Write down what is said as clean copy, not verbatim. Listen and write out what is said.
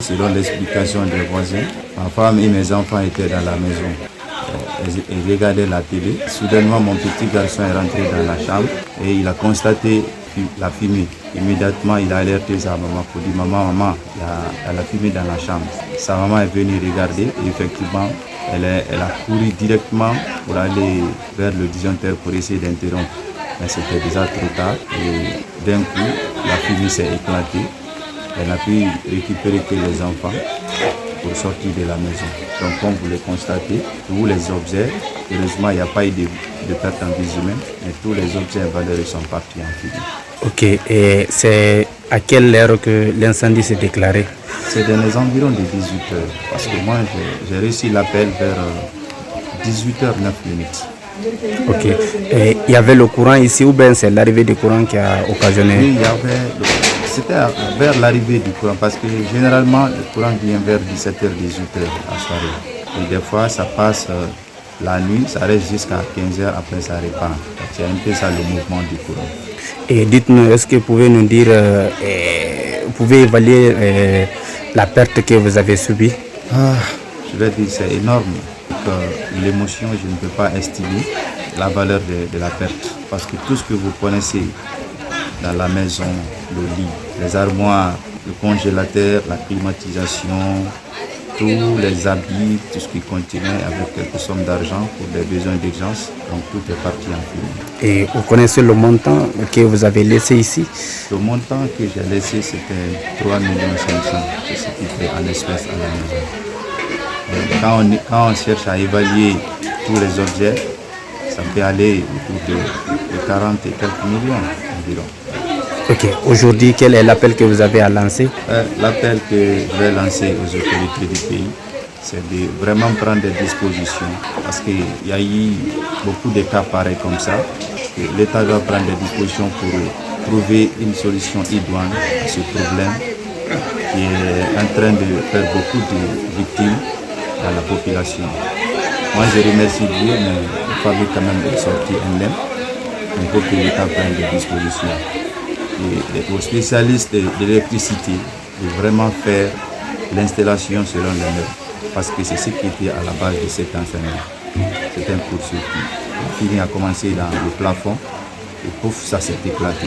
Selon l'explication des voisins, ma femme et mes enfants étaient dans la maison. Ils regardaient la télé. Soudainement, mon petit garçon est rentré dans la chambre et il a constaté la fumée. Immédiatement, il a alerté sa maman pour dire maman, il y a la fumée dans la chambre. Sa maman est venue regarder et effectivement, elle a couru directement pour aller vers le disjoncteur pour essayer d'interrompre. Mais c'était déjà trop tard et d'un coup, la fumée s'est éclatée. Elle n'a pu récupérer que les enfants pour sortir de la maison. Donc comme vous le constatez, tous les objets, heureusement il n'y a pas eu de perte en vie humaine, mais tous les objets valeurs sont partis en fumée. Ok, et c'est à quelle heure que l'incendie s'est déclaré? C'est dans les environs de 18h, parce que moi j'ai reçu l'appel vers 18h09. Ok, et il y avait le courant ici ou bien c'est l'arrivée du courant qui a occasionné? Oui, c'était vers l'arrivée du courant, parce que généralement le courant vient vers 17h, 18h à soirée. Et des fois ça passe la nuit, ça reste jusqu'à 15h, après ça repart. C'est un peu ça le mouvement du courant. Et dites-nous, est-ce que vous pouvez nous dire, vous pouvez évaluer la perte que vous avez subie? Je vais dire c'est énorme. L'émotion, je ne peux pas estimer la valeur de la perte. Parce que tout ce que vous connaissez dans la maison, le lit, les armoires, le congélateur, la climatisation, tous les habits, tout ce qui contenait avec quelques sommes d'argent pour des besoins d'urgence, donc tout est parti en fumée. Et vous connaissez le montant que vous avez laissé ici? Le montant que j'ai laissé, c'était 3 500 000, c'est ce qui fait en espèces à la maison. Quand on cherche à évaluer tous les objets, ça peut aller autour de 40 et quelques millions environ. Ok, aujourd'hui, quel est l'appel que vous avez à lancer? L'appel que je vais lancer aux autorités du pays, c'est de vraiment prendre des dispositions. Parce qu'il y a eu beaucoup de cas pareils comme ça. L'État doit prendre des dispositions pour trouver une solution idoine à ce problème qui est en train de faire beaucoup de victimes dans la population. Moi, je remercie Dieu, mais il fallait quand même sortir un lemme. Il faut que l'État prenne des dispositions. Et aux spécialistes de l'électricité de vraiment faire l'installation selon les normes. Parce que c'est ce qui était à la base de cet incendie. C'est un court-circuit. La fumée a commencé dans le plafond et pouf, ça s'est éclaté.